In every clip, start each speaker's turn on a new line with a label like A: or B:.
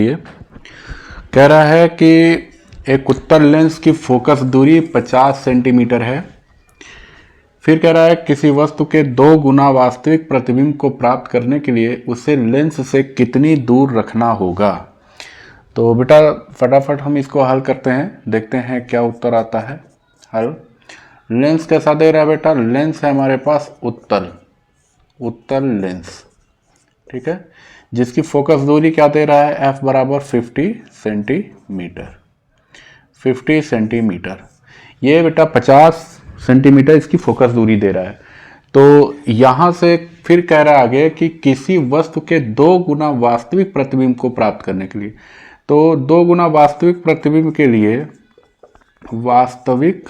A: ये कह रहा है कि एक उत्तल लेंस की फोकस दूरी 50 सेंटीमीटर है। फिर कह रहा है किसी वस्तु के 2 गुना वास्तविक प्रतिबिंब को प्राप्त करने के लिए उसे लेंस से कितनी दूर रखना होगा। तो बेटा फटाफट हम इसको हल करते हैं, देखते हैं क्या उत्तर आता है। हल लेंस कैसा दे रहा है बेटा, लेंस है हमारे पास उत्तल लेंस, ठीक है, जिसकी फोकस दूरी क्या दे रहा है, f बराबर 50 सेंटीमीटर। 50 सेंटीमीटर, ये बेटा 50 सेंटीमीटर इसकी फोकस दूरी दे रहा है। तो यहाँ से फिर कह रहा है आगे कि किसी वस्तु के 2 गुना वास्तविक प्रतिबिंब को प्राप्त करने के लिए, तो 2 गुना वास्तविक प्रतिबिंब के लिए वास्तविक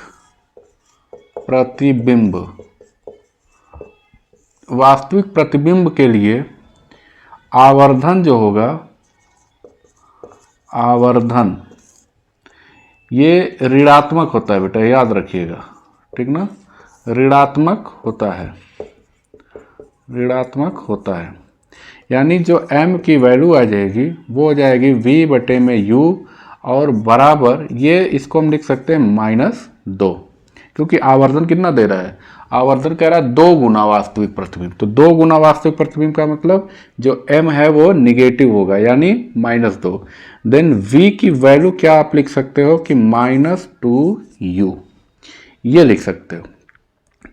A: प्रतिबिंब के लिए आवर्धन जो होगा, आवर्धन ये ऋणात्मक होता है बेटा, याद रखिएगा, ठीक ना, ऋणात्मक होता है। यानी जो m की वैल्यू आ जाएगी वो हो जाएगी v बटे में u और बराबर, ये इसको हम लिख सकते हैं -2, क्योंकि आवर्धन कितना दे रहा है, आवर्धन कह रहा है 2 गुना वास्तविक प्रतिबिंब। तो 2 गुना वास्तविक प्रतिबिंब का मतलब जो m है वो निगेटिव होगा, यानी -2। देन v की वैल्यू क्या आप लिख सकते हो कि -2u, ये लिख सकते हो,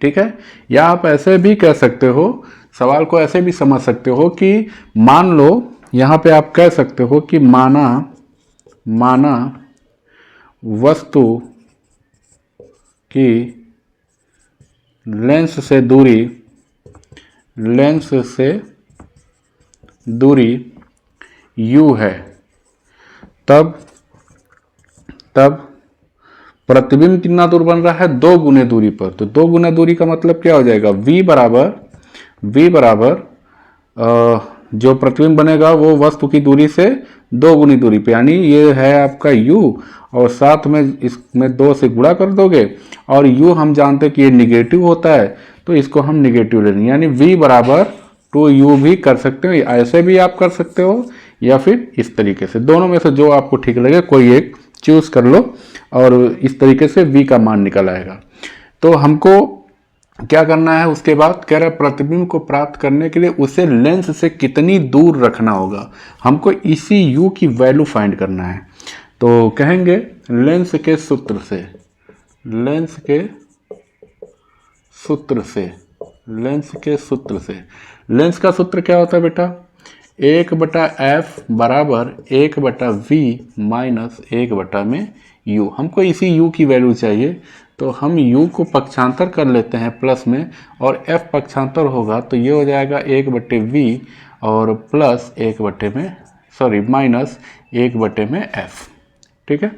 A: ठीक है। या आप ऐसे भी कह सकते हो, सवाल को ऐसे भी समझ सकते हो कि मान लो यहाँ पे आप कह सकते हो कि माना वस्तु की लेंस से दूरी u है, तब प्रतिबिंब कितना दूर बन रहा है, 2 गुने दूरी पर। तो 2 गुना दूरी का मतलब क्या हो जाएगा, v बराबर जो प्रतिबिंब बनेगा वो वस्तु की दूरी से 2 गुनी दूरी पे, यानी ये है आपका u और साथ में इसमें 2 से गुणा कर दोगे, और u हम जानते हैं कि ये निगेटिव होता है, तो इसको हम निगेटिव ले लेंगे, यानी v बराबर 2u भी कर सकते हो, ऐसे भी आप कर सकते हो या फिर इस तरीके से, दोनों में से जो आपको ठीक लगे कोई एक चूज कर लो, और इस तरीके से v का मान निकल आएगा। तो हमको क्या करना है, उसके बाद कह रहा है प्रतिबिंब को प्राप्त करने के लिए उसे लेंस से कितनी दूर रखना होगा, हमको इसी u की वैल्यू फाइंड करना है। तो कहेंगे लेंस के सूत्र से लेंस का सूत्र क्या होता है बेटा, 1/f बराबर 1/v माइनस 1/u। हमको इसी u की वैल्यू चाहिए, तो हम u को पक्षांतर कर लेते हैं प्लस में, और f पक्षांतर होगा तो ये हो जाएगा 1/v और प्लस माइनस 1/f, ठीक है।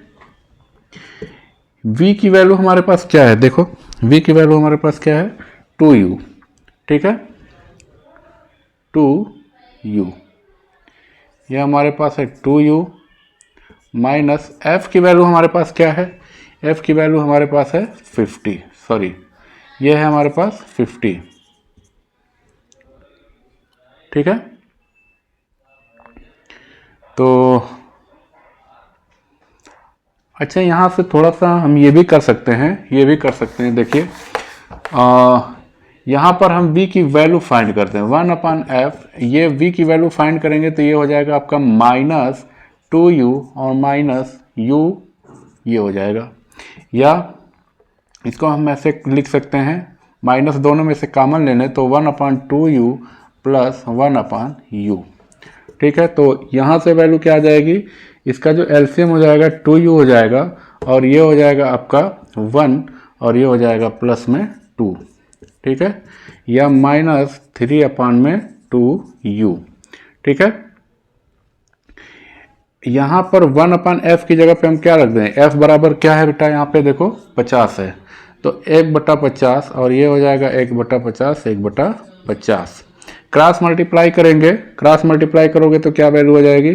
A: v की वैल्यू हमारे पास क्या है, देखो v की वैल्यू हमारे पास क्या है, 2u, ठीक है, 2u, यह हमारे पास है 2u माइनस f की वैल्यू हमारे पास क्या है, f की वैल्यू हमारे पास है 50, ये है हमारे पास 50, ठीक है। तो अच्छा, यहाँ से थोड़ा सा हम ये भी कर सकते हैं, देखिए यहाँ पर हम v की वैल्यू फाइंड करते हैं, 1/f, ये v की वैल्यू फाइंड करेंगे तो ये हो जाएगा आपका -2u और माइनस u, ये हो जाएगा। या इसको हम ऐसे लिख सकते हैं, माइनस दोनों में से कॉमन लेने तो 1/2u प्लस 1/u, ठीक है। तो यहाँ से वैल्यू क्या आ जाएगी, इसका जो एलसीएम हो जाएगा 2u हो जाएगा, और ये हो जाएगा आपका 1 और ये हो जाएगा प्लस में 2, ठीक है, या -3/2u, ठीक है। यहाँ पर 1/f की जगह पे हम क्या रख दें, f बराबर क्या है बेटा, यहाँ पे देखो 50 है, तो 1/50 और ये हो जाएगा 1/50 क्रॉस मल्टीप्लाई करोगे तो क्या वैल्यू हो जाएगी,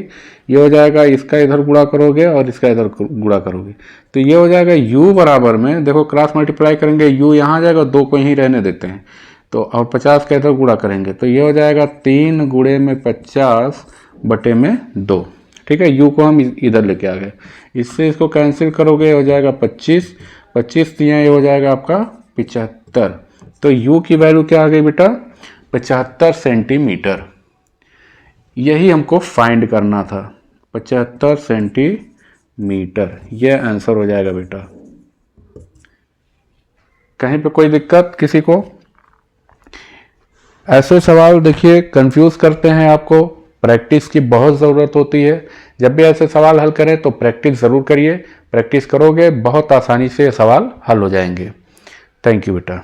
A: ये हो जाएगा, इसका इधर गुणा करोगे और इसका इधर गुणा करोगे, तो ये हो जाएगा u बराबर में, देखो क्रॉस मल्टीप्लाई करेंगे u यहाँ आ जाएगा, 2 को ही रहने देते हैं, तो और 50 का इधर गुणा करेंगे तो ये हो जाएगा 3 × 50/2, ठीक है, u को हम इधर लेके आ गए, इससे इसको कैंसिल करोगे हो जाएगा 25, 25 दिया ये हो जाएगा आपका 75। तो u की वैल्यू क्या आ गई बेटा 75 सेंटीमीटर। यही हमको फाइंड करना था, 75 सेंटीमीटर, यह आंसर हो जाएगा बेटा। कहीं पे कोई दिक्कत किसी को? ऐसे सवाल देखिए कंफ्यूज करते हैं आपको, प्रैक्टिस की बहुत ज़रूरत होती है। जब भी ऐसे सवाल हल करें तो प्रैक्टिस ज़रूर करिए, प्रैक्टिस करोगे बहुत आसानी से ये सवाल हल हो जाएंगे। थैंक यू बेटा।